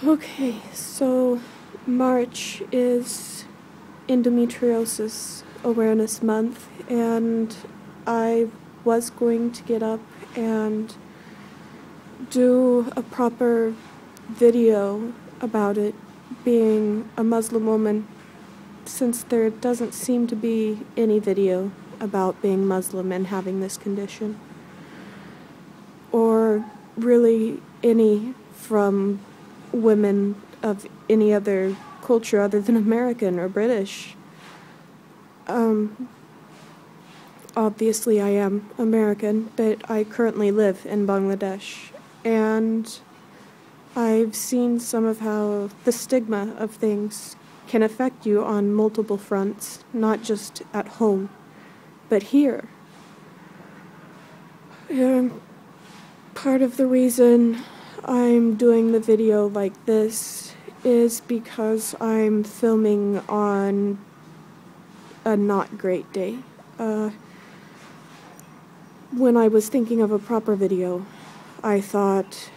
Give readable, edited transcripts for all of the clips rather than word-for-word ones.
Okay, so March is Endometriosis Awareness Month, and I was going to get up and do a proper video about it, being a Muslim woman, since there doesn't seem to be any video about being Muslim and having this condition, or really any from women of any other culture other than American or British. Obviously I am American, but I currently live in Bangladesh, and I've seen some of how the stigma of things can affect you on multiple fronts, not just at home, but here. Part of the reason I'm doing the video like this is because I'm filming on a not great day. When I was thinking of a proper video, I thought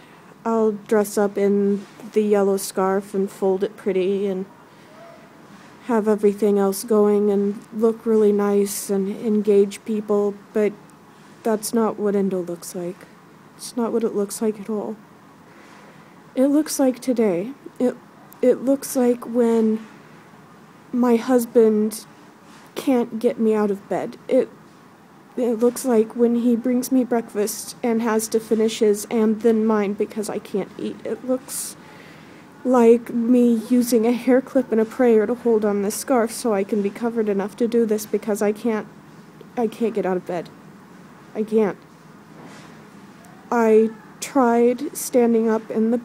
I'll dress up in the yellow scarf and fold it pretty and have everything else going and look really nice and engage people, but that's not what Endo looks like. It's not what it looks like at all. It looks like today. It looks like when my husband can't get me out of bed. It looks like when he brings me breakfast and has to finish his and then mine because I can't eat. It looks like me using a hair clip and a prayer to hold on this scarf so I can be covered enough to do this because I can't get out of bed. I can't. I tried standing up and the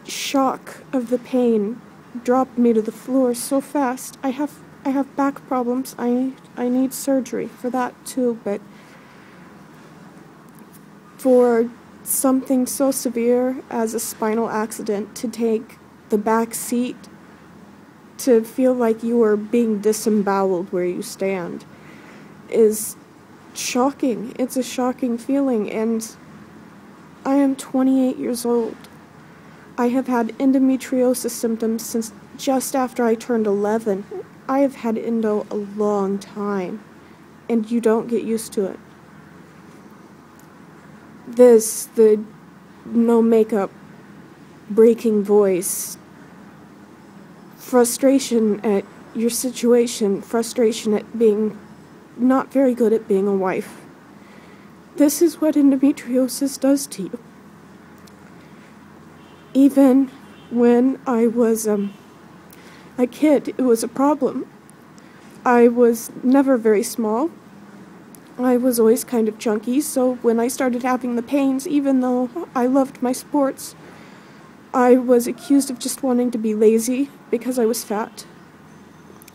shock of the pain dropped me to the floor so fast. I have back problems. I need surgery for that too, but for something so severe as a spinal accident to take the back seat, to feel like you are being disemboweled where you stand, is shocking. It's a shocking feeling, and I am 28 years old. I have had endometriosis symptoms since just after I turned 11. I have had endo a long time, and you don't get used to it. The no makeup, breaking voice, frustration at your situation, frustration at being not very good at being a wife. This is what endometriosis does to you. Even when I was a kid, it was a problem. I was never very small. I was always kind of chunky, so when I started having the pains, even though I loved my sports, I was accused of just wanting to be lazy because I was fat.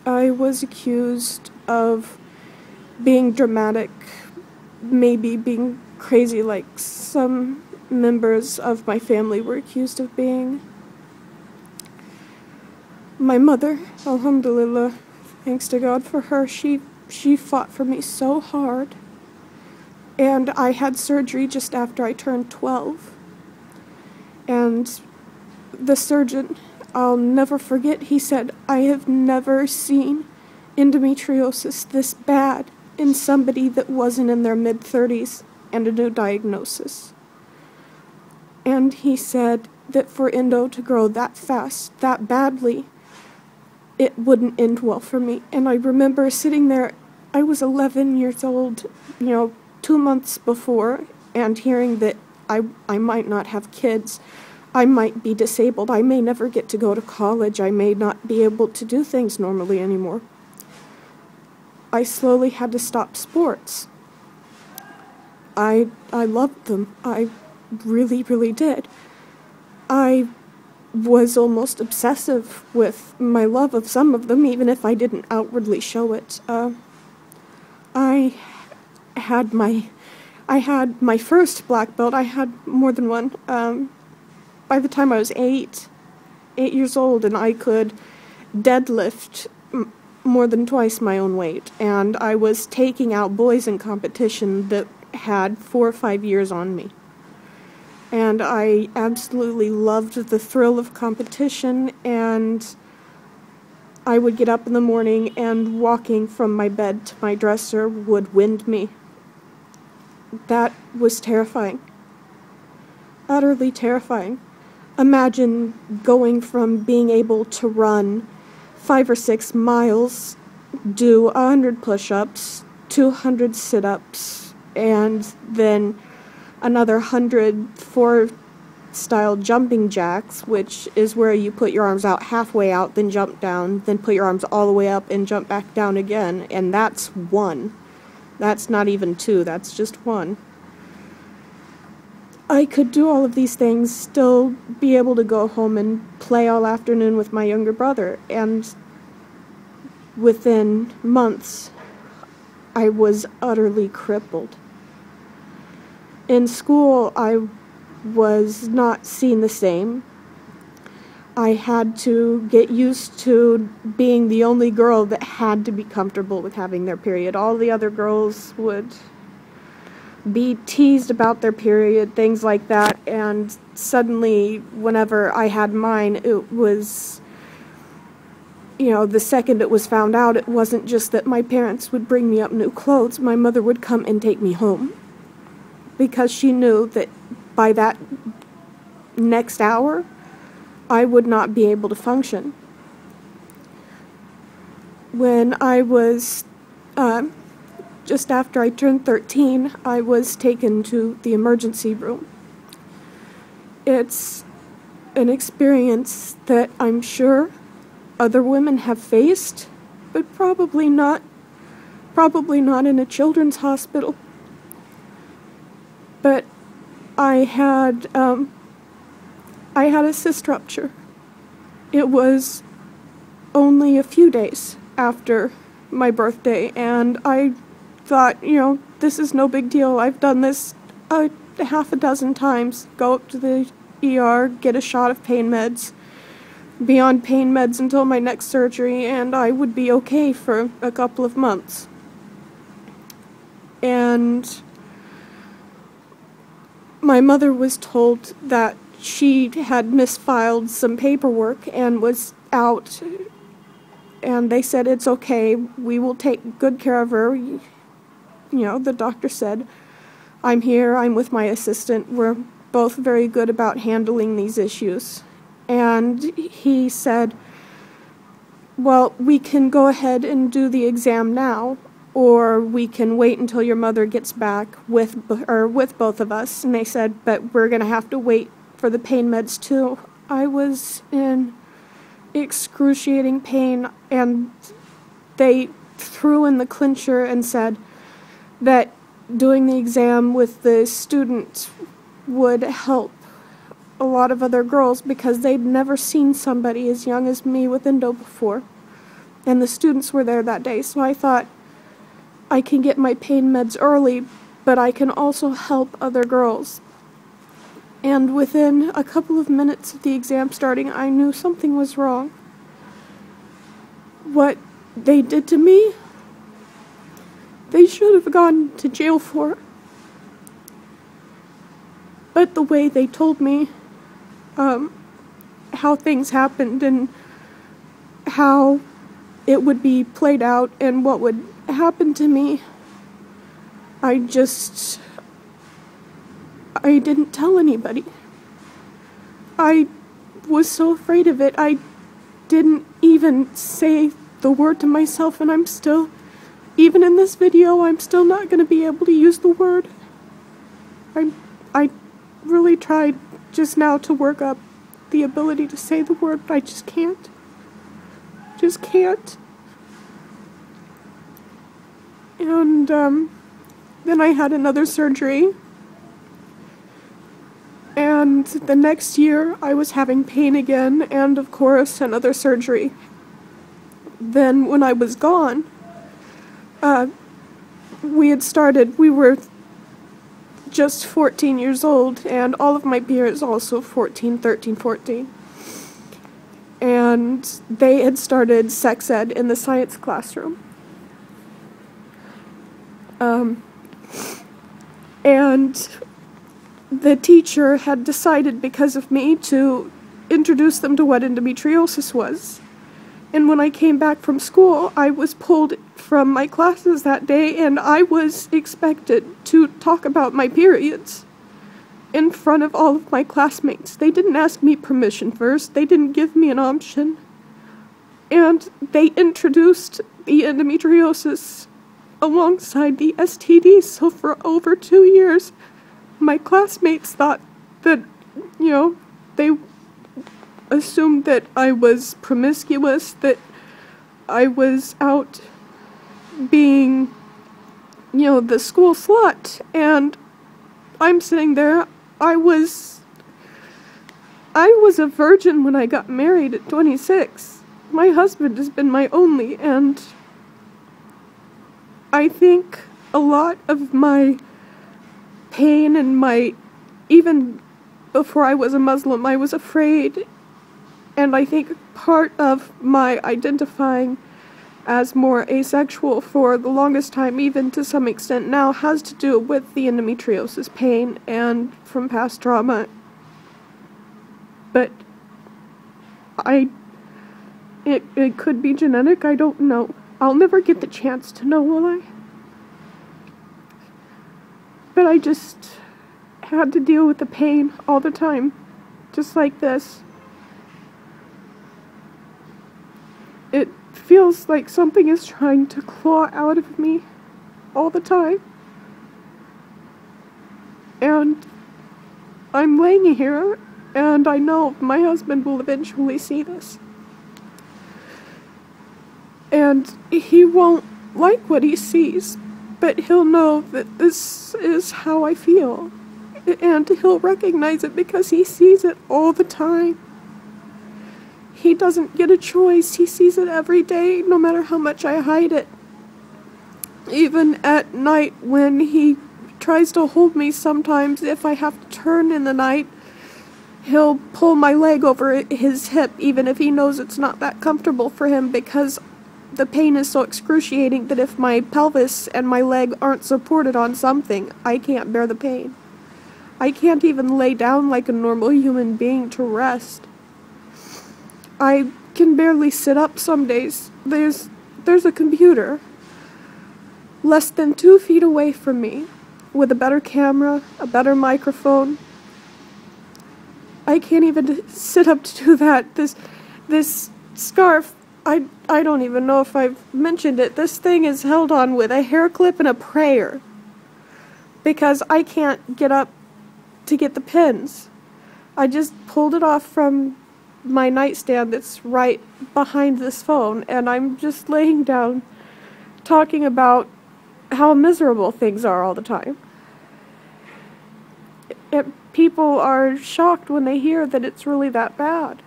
I was accused of being dramatic, maybe being crazy like some members of my family were accused of being. My mother, alhamdulillah, thanks to God for her, she fought for me so hard. And I had surgery just after I turned 12. And the surgeon, I'll never forget, he said, "I have never seen endometriosis this bad in somebody that wasn't in their mid-30s and a new diagnosis." And he said that for endo to grow that fast, that badly, it wouldn't end well for me. And I remember sitting there, I was 11 years old, 2 months before, and hearing that I might not have kids, I might be disabled, I may never get to go to college, I may not be able to do things normally anymore. I slowly had to stop sports. I loved them. I really, really did. I was almost obsessive with my love of some of them, even if I didn't outwardly show it. I had my first black belt. I had more than one. By the time I was 8 years old, and I could deadlift more than twice my own weight, and I was taking out boys in competition that had 4 or 5 years on me. and I absolutely loved the thrill of competition, and I would get up in the morning and walking from my bed to my dresser would wind me. That was terrifying. Utterly terrifying. Imagine going from being able to run 5 or 6 miles, do 100 push-ups, 200 sit-ups, and then another 100 4-style jumping jacks, which is where you put your arms out halfway out, then jump down, then put your arms all the way up and jump back down again, and that's one. That's not even two, that's just one. I could do all of these things, still be able to go home and play all afternoon with my younger brother, and within months, I was utterly crippled. In school, I was not seen the same. I had to get used to being the only girl that had to be comfortable with having their period. All the other girls would be teased about their period, things like that, and suddenly, whenever I had mine, it was, the second it was found out, it wasn't just that my parents would bring me up new clothes. My mother would come and take me home, because she knew that by that next hour, I would not be able to function. When I was, just after I turned 13, I was taken to the emergency room. It's an experience that I'm sure other women have faced, but probably not in a children's hospital. But I had a cyst rupture. It was only a few days after my birthday, and I thought, this is no big deal. I've done this a half a dozen times. Go up to the ER, get a shot of pain meds, be on pain meds until my next surgery, and I would be okay for a couple of months. And my mother was told that she had misfiled some paperwork and was out, and they said, it's okay, we will take good care of her. The doctor said, I'm here, I'm with my assistant, we're both very good about handling these issues. And he said, well, we can go ahead and do the exam now, or we can wait until your mother gets back with both of us. And they said, but we're going to have to wait for the pain meds too. I was in excruciating pain, and they threw in the clincher and said that doing the exam with the student would help a lot of other girls because they'd never seen somebody as young as me with endo before. And the students were there that day, so I thought, I can get my pain meds early, but I can also help other girls. And within a couple of minutes of the exam starting, I knew something was wrong. What they did to me, they should have gone to jail for. But the way they told me how things happened and how it would be played out and what would happen to me, I didn't tell anybody. I was so afraid of it, I didn't even say the word to myself, and I'm still, even in this video, I'm still not going to be able to use the word. I really tried just now to work up the ability to say the word, but I just can't. Just can't. And then I had another surgery, and the next year I was having pain again, and of course another surgery. Then when I was gone, we were just 14 years old, and all of my peers also 14, 13, 14. And they had started sex ed in the science classroom. And the teacher had decided, because of me, to introduce them to what endometriosis was. And when I came back from school, I was pulled from my classes that day, and I was expected to talk about my periods in front of all of my classmates. They didn't ask me permission first. They didn't give me an option. And they introduced the endometriosis alongside the STDs. So for over 2 years, my classmates thought that, they assumed that I was promiscuous, that I was out being, the school slut. And I'm sitting there, I was a virgin when I got married at 26. My husband has been my only, and I think a lot of my pain and even before I was a Muslim, I was afraid. And I think part of my identifying as more asexual for the longest time, even to some extent now, has to do with the endometriosis pain and from past trauma. But it could be genetic, I don't know. I'll never get the chance to know, will I? But I just had to deal with the pain all the time, just like this. It feels like something is trying to claw out of me all the time. And I'm laying here, and I know my husband will eventually see this. And he won't like what he sees, but he'll know that this is how I feel. And he'll recognize it because he sees it all the time. He doesn't get a choice. He sees it every day, no matter how much I hide it. Even at night, when he tries to hold me sometimes, if I have to turn in the night, he'll pull my leg over his hip, even if he knows it's not that comfortable for him, because the pain is so excruciating that if my pelvis and my leg aren't supported on something, I can't bear the pain. I can't even lay down like a normal human being to rest. I can barely sit up some days. There's a computer less than 2 feet away from me with a better camera, a better microphone. I can't even sit up to do that. This scarf, I don't even know if I've mentioned it. This thing is held on with a hair clip and a prayer because I can't get up to get the pins. I just pulled it off from my nightstand that's right behind this phone, and I'm just laying down talking about how miserable things are all the time. People are shocked when they hear that it's really that bad.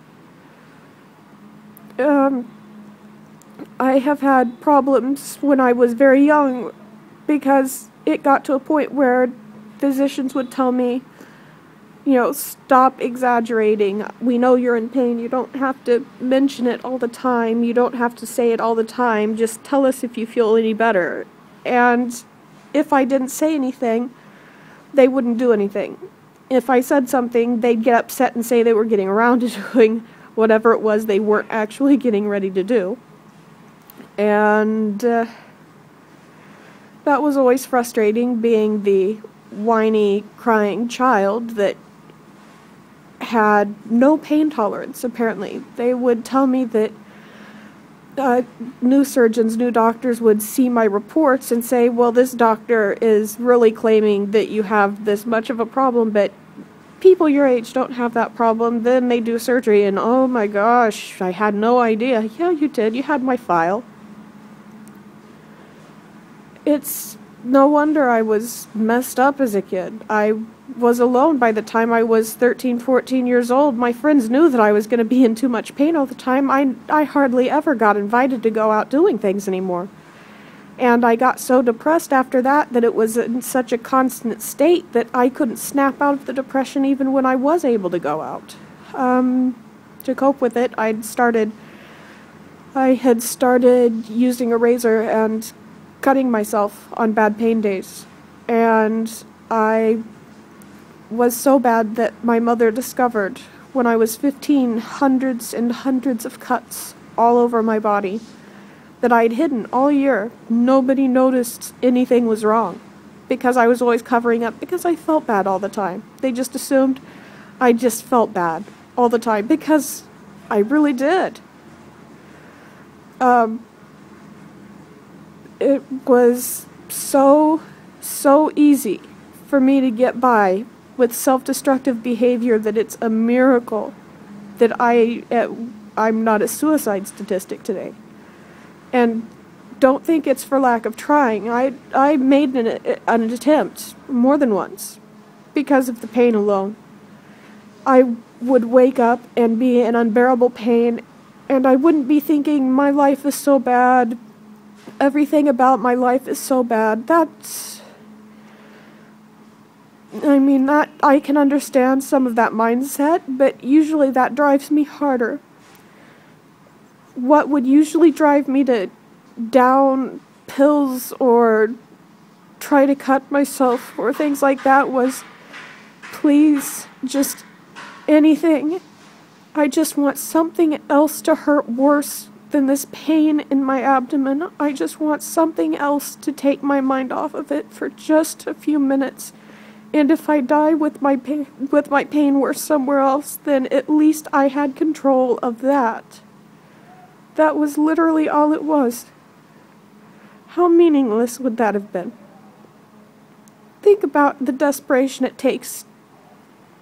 I have had problems when I was very young because it got to a point where physicians would tell me, stop exaggerating. We know you're in pain. You don't have to mention it all the time. You don't have to say it all the time. Just tell us if you feel any better. And if I didn't say anything, they wouldn't do anything. If I said something, they'd get upset and say they were getting around to doing whatever it was they weren't actually getting ready to do. And that was always frustrating, being the whiny, crying child that had no pain tolerance, apparently. They would tell me that new surgeons, new doctors would see my reports and say, well, this doctor is really claiming that you have this much of a problem, but people your age don't have that problem. Then they do surgery, and oh my gosh, I had no idea. Yeah, you did. You had my file. It's no wonder I was messed up as a kid. I was alone by the time I was 13, 14 years old. My friends knew that I was going to be in too much pain all the time. I hardly ever got invited to go out doing things anymore. And I got so depressed after that it was in such a constant state that I couldn't snap out of the depression even when I was able to go out. To cope with it, I had started using a razor and cutting myself on bad pain days. And I was so bad that my mother discovered when I was 15 hundreds and hundreds of cuts all over my body that I'd hidden all year. Nobody noticed anything was wrong because I was always covering up because I felt bad all the time. They just assumed I just felt bad all the time because I really did. It was so easy for me to get by with self-destructive behavior that it's a miracle that I'm not a suicide statistic today. And don't think it's for lack of trying. I made an attempt more than once because of the pain alone. I would wake up and be in unbearable pain, and I wouldn't be thinking, my life is so bad, everything about my life is so bad. That I can understand some of that mindset, but usually that drives me harder. What would usually drive me to down pills or try to cut myself or things like that was, please, just anything. I just want something else to hurt worse than this pain in my abdomen. I just want something else to take my mind off of it for just a few minutes. And if I die with my pain worse somewhere else, then at least I had control of that. That was literally all it was. How meaningless would that have been? Think about the desperation it takes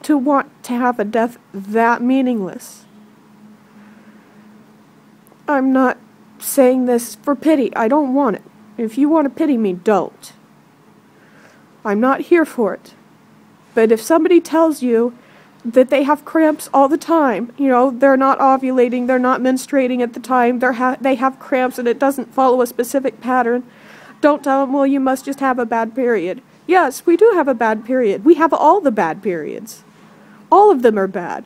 to want to have a death that meaningless. I'm not saying this for pity. I don't want it. If you want to pity me, don't. I'm not here for it. But if somebody tells you that they have cramps all the time, they're not ovulating, they're not menstruating at the time, they have cramps and it doesn't follow a specific pattern, don't tell them, well, you must just have a bad period. Yes, we do have a bad period. We have all the bad periods. All of them are bad.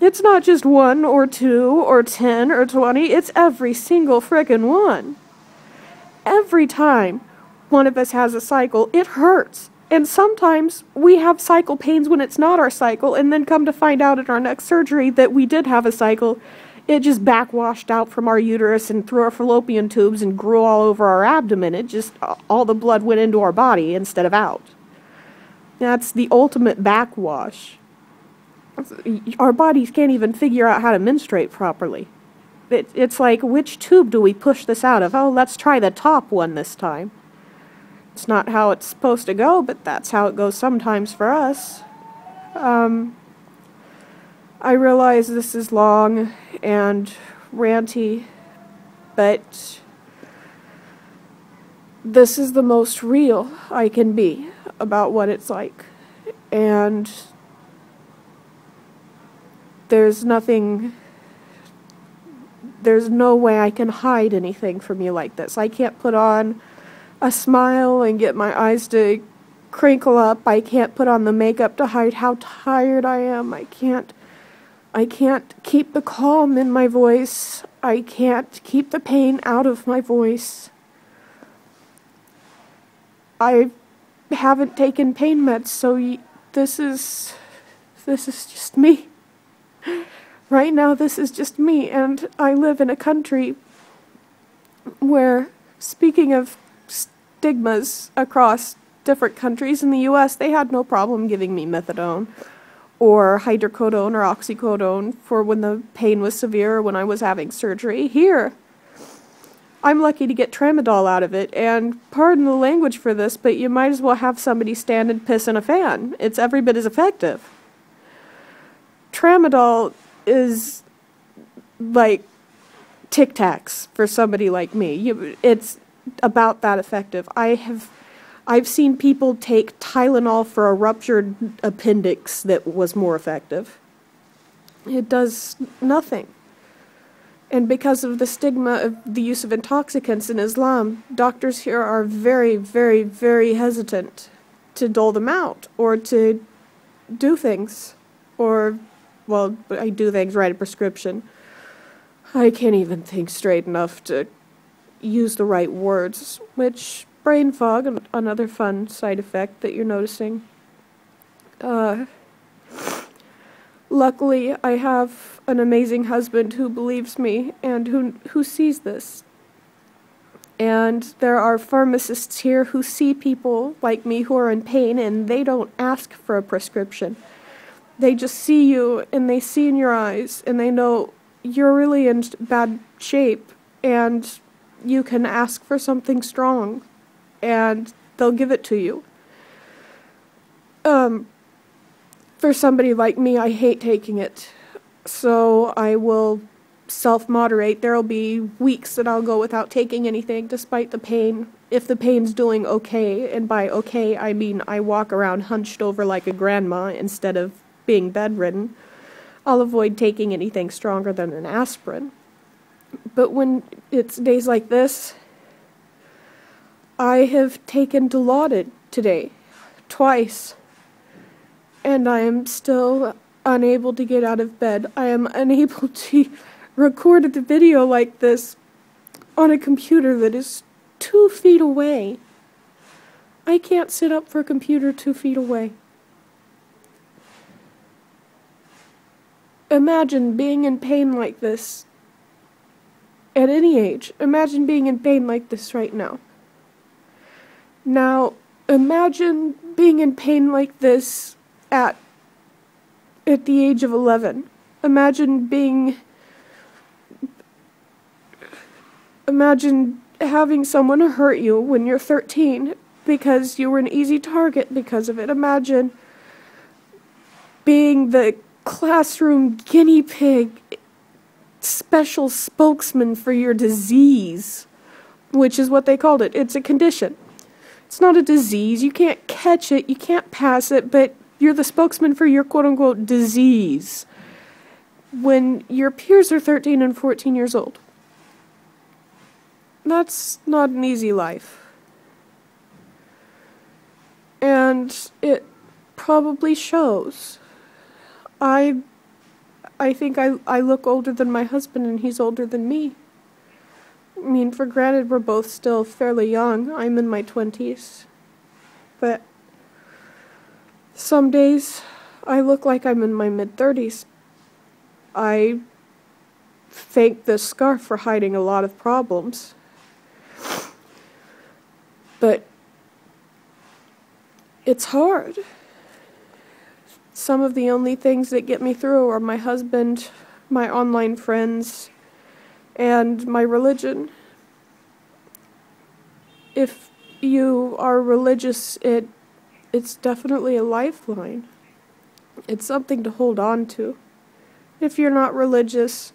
It's not just 1 or 2 or 10 or 20, it's every single frickin' one. Every time one of us has a cycle, it hurts. And sometimes we have cycle pains when it's not our cycle, and then come to find out at our next surgery that we did have a cycle. It just backwashed out from our uterus and through our fallopian tubes and grew all over our abdomen. It just, all the blood went into our body instead of out. That's the ultimate backwash. Our bodies can't even figure out how to menstruate properly. It's like, which tube do we push this out of? Oh, let's try the top one this time. It's not how it's supposed to go, but that's how it goes sometimes for us. I realize this is long and ranty, but this is the most real I can be about what it's like. And there's no way I can hide anything from you like this. I can't put on a smile and get my eyes to crinkle up. I can't put on the makeup to hide how tired I am. I can't keep the calm in my voice. I can't keep the pain out of my voice. I haven't taken pain meds, so this is just me. Right now, this is just me, and I live in a country where, speaking of stigmas across different countries, in the U.S., they had no problem giving me methadone or hydrocodone or oxycodone for when the pain was severe or when I was having surgery. Here, I'm lucky to get tramadol out of it, and pardon the language for this, but you might as well have somebody stand and piss in a fan. It's every bit as effective. Tramadol is like Tic Tacs for somebody like me. It's about that effective. I've seen people take Tylenol for a ruptured appendix that was more effective. It does nothing. And because of the stigma of the use of intoxicants in Islam, doctors here are very, very, very hesitant to dole them out or to do things. Or, well, I do things, write a prescription. I can't even think straight enough to use the right words, which brain fog, another fun side effect that you're noticing. Uh, Luckily, I have an amazing husband who believes me and who sees this. And there are pharmacists here who see people like me who are in pain, and they don't ask for a prescription. They just see you, and they see in your eyes, and they know you're really in bad shape, and you can ask for something strong, and they'll give it to you. For somebody like me, I hate taking it, so I will self-moderate. There'll be weeks that I'll go without taking anything despite the pain, if the pain's doing okay, and by okay I mean I walk around hunched over like a grandma instead of being bedridden. I'll avoid taking anything stronger than an aspirin. But when it's days like this, I have taken Dilaudid today, twice, and I am still unable to get out of bed. I am unable to record the video like this on a computer that is 2 feet away. I can't sit up for a computer 2 feet away. Imagine being in pain like this at any age. Imagine being in pain like this right now. Now, imagine being in pain like this at the age of 11. Imagine having someone hurt you when you're 13 because you were an easy target because of it. Imagine being the classroom guinea pig, special spokesman for your disease, which is what they called it. It's a condition. It's not a disease. You can't catch it. You can't pass it, but you're the spokesman for your quote-unquote disease when your peers are 13 and 14 years old. That's not an easy life. And it probably shows. I think I look older than my husband, and he's older than me. I mean, for granted, we're both still fairly young. I'm in my 20s. But some days, I look like I'm in my mid-30s. I thank this scarf for hiding a lot of problems. But it's hard. Some of the only things that get me through are my husband, my online friends, and my religion. If you are religious, it's definitely a lifeline. It's something to hold on to. If you're not religious,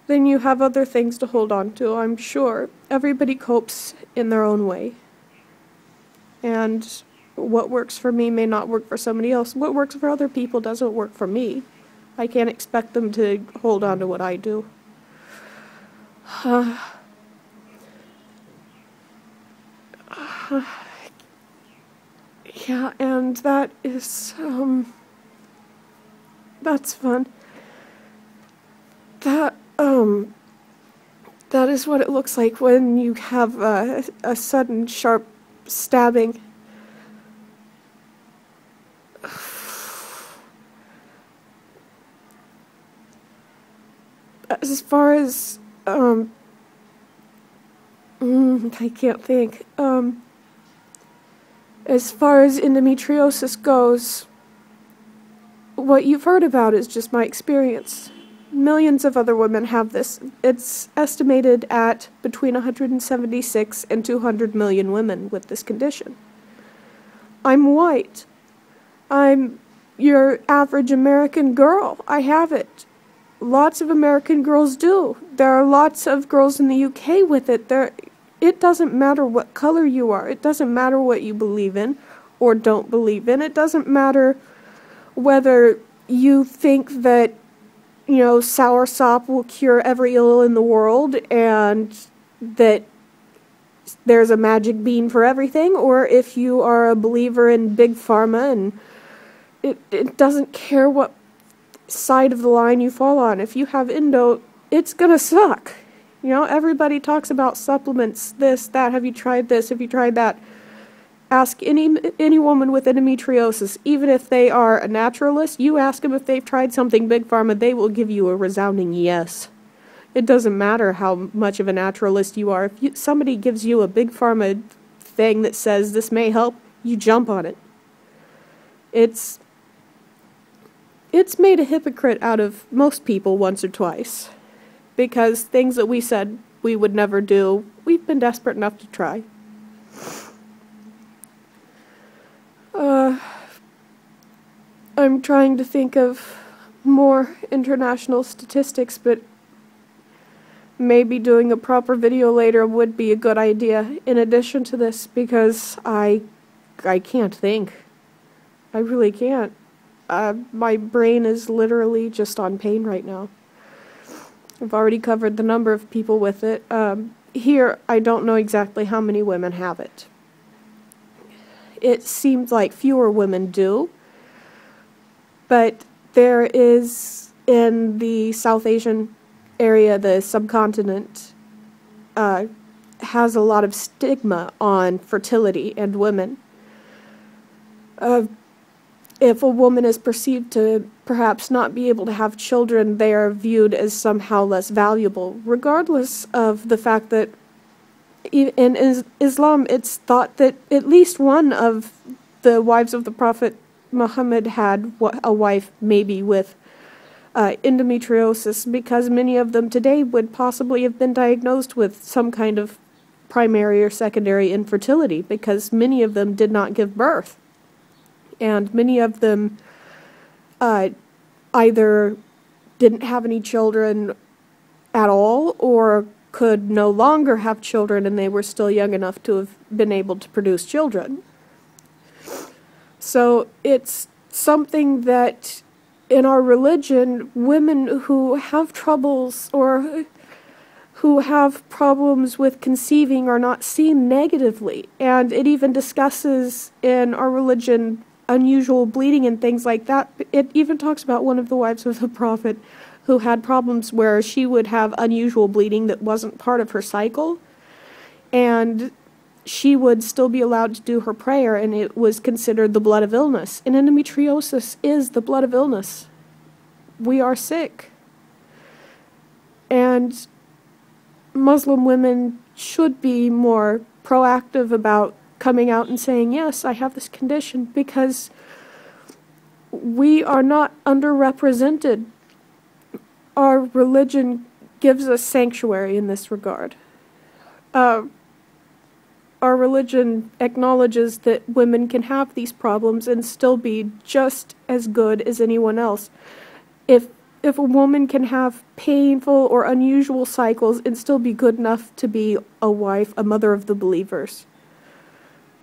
then you have other things to hold on to, I'm sure. Everybody copes in their own way. And what works for me may not work for somebody else. What works for other people doesn't work for me. I can't expect them to hold on to what I do. Yeah, and that is, that's fun. That is what it looks like when you have a sudden sharp stabbing. As far as, I can't think. As far as endometriosis goes, what you've heard about is just my experience. Millions of other women have this. It's estimated at between 176 and 200 million women with this condition. I'm white. I'm your average American girl. I have it. Lots of American girls do. There are lots of girls in the UK with it. It doesn't matter what color you are. It doesn't matter what you believe in or don't believe in. It doesn't matter whether you think that, you know, soursop will cure every ill in the world and that there's a magic bean for everything, or if you are a believer in big pharma, and it doesn't care what side of the line you fall on. If you have endo, it's gonna suck. You know, everybody talks about supplements, this, that, have you tried this, have you tried that? Ask any woman with endometriosis, even if they are a naturalist, you ask them if they've tried something Big Pharma, they will give you a resounding yes. It doesn't matter how much of a naturalist you are. If somebody gives you a Big Pharma thing that says this may help, you jump on it. It's made a hypocrite out of most people once or twice, because things that we said we would never do, we've been desperate enough to try. I'm trying to think of more international statistics, but maybe doing a proper video later would be a good idea in addition to this, because I can't think. I really can't. My brain is literally just on pain right now. I've already covered the number of people with it. Here, I don't know exactly how many women have it. It seems like fewer women do, but there is, in the South Asian area, the subcontinent, has a lot of stigma on fertility and women. If a woman is perceived to perhaps not be able to have children, they are viewed as somehow less valuable, regardless of the fact that in Islam it's thought that at least one of the wives of the Prophet Muhammad had a wife maybe with endometriosis, because many of them today would possibly have been diagnosed with some kind of primary or secondary infertility, because many of them did not give birth. And many of them either didn't have any children at all, or could no longer have children and they were still young enough to have been able to produce children. So it's something that in our religion, women who have troubles or who have problems with conceiving are not seen negatively. And it even discusses in our religion unusual bleeding and things like that. It even talks about one of the wives of the Prophet who had problems where she would have unusual bleeding that wasn't part of her cycle, and she would still be allowed to do her prayer, and it was considered the blood of illness. And endometriosis is the blood of illness. We are sick. And Muslim women should be more proactive about coming out and saying, yes, I have this condition, because we are not underrepresented. Our religion gives us sanctuary in this regard. Our religion acknowledges that women can have these problems and still be just as good as anyone else. If a woman can have painful or unusual cycles and still be good enough to be a wife, a mother of the believers,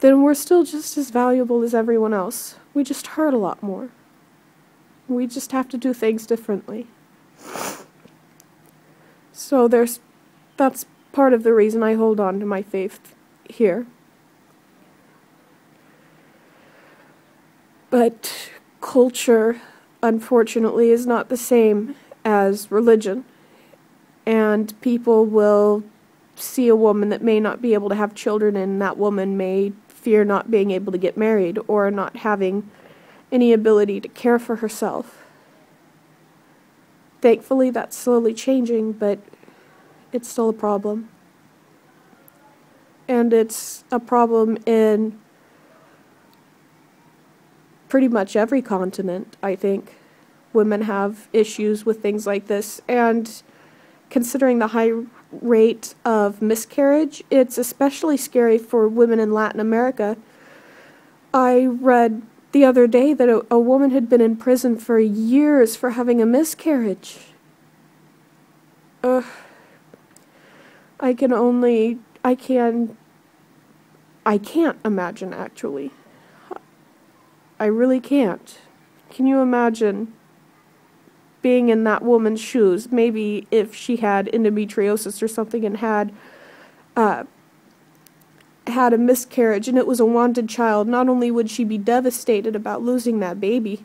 then we're still just as valuable as everyone else. We just hurt a lot more. We just have to do things differently. So that's part of the reason I hold on to my faith here. But culture, unfortunately, is not the same as religion. And people will see a woman that may not be able to have children, and that woman may fear not being able to get married or not having any ability to care for herself. Thankfully, that's slowly changing, but it's still a problem. And it's a problem in pretty much every continent, I think. Women have issues with things like this, and considering the high rate of miscarriage, it's especially scary for women in Latin America. I read the other day that a woman had been in prison for years for having a miscarriage. I can't imagine, actually. I really can't. Can you imagine being in that woman's shoes? Maybe if she had endometriosis or something and had a miscarriage and it was a wanted child, not only would she be devastated about losing that baby,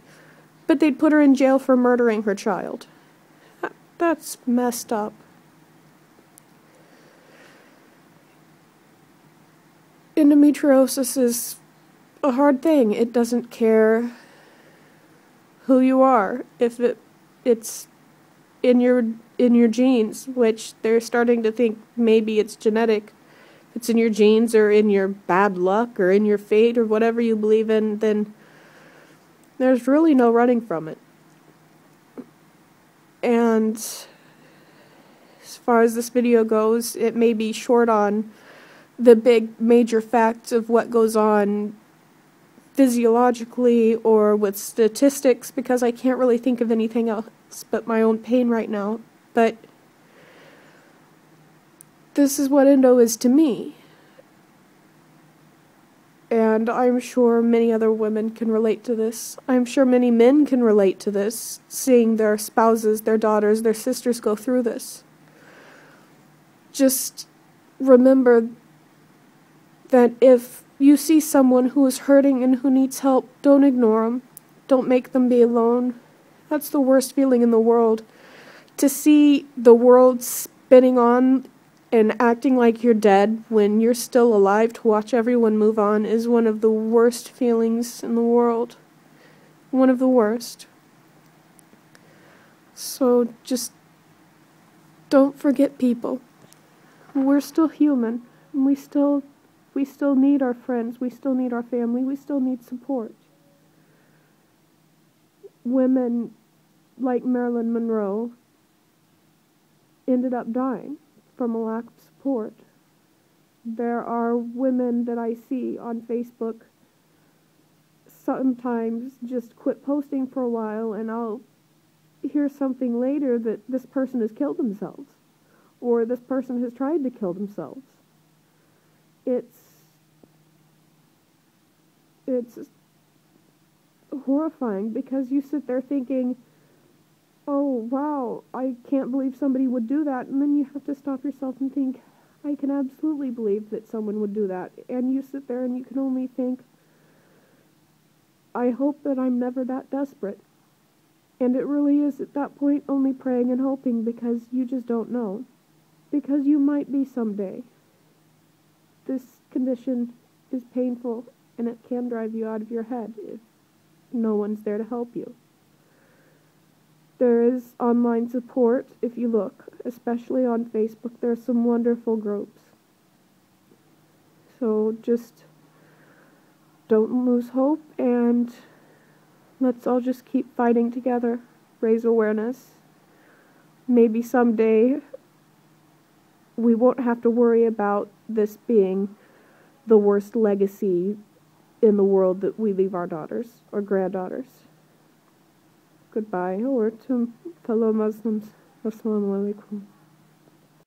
but they'd put her in jail for murdering her child. That's messed up. Endometriosis is a hard thing. It doesn't care who you are. If it's in your genes, which they're starting to think maybe it's genetic. If it's in your genes or in your bad luck or in your fate or whatever you believe in, then there's really no running from it. And as far as this video goes, it may be short on the big major facts of what goes on physiologically or with statistics, because I can't really think of anything else but my own pain right now. But this is what endo is to me. And I'm sure many other women can relate to this. I'm sure many men can relate to this, seeing their spouses, their daughters, their sisters go through this. Just remember that if you see someone who is hurting and who needs help, don't ignore them. Don't make them be alone. That's the worst feeling in the world. To see the world spinning on and acting like you're dead when you're still alive, to watch everyone move on, is one of the worst feelings in the world. One of the worst. So just don't forget people. We're still human, and we still need our friends, we still need our family, we still need support. Women like Marilyn Monroe ended up dying from a lack of support. There are women that I see on Facebook sometimes just quit posting for a while, and I'll hear something later that this person has killed themselves, or this person has tried to kill themselves. It's horrifying, because you sit there thinking, oh wow, I can't believe somebody would do that, and then you have to stop yourself and think, I can absolutely believe that someone would do that. And you sit there and you can only think, I hope that I'm never that desperate. And it really is at that point only praying and hoping, because you just don't know. Because you might be someday. This condition is painful, and it can drive you out of your head if no one's there to help you. There is online support if you look, especially on Facebook. There are some wonderful groups. So just don't lose hope, and let's all just keep fighting together, raise awareness. Maybe someday we won't have to worry about this being the worst legacy in the world that we leave our daughters or granddaughters. Goodbye, or to fellow Muslims. Assalamu alaikum.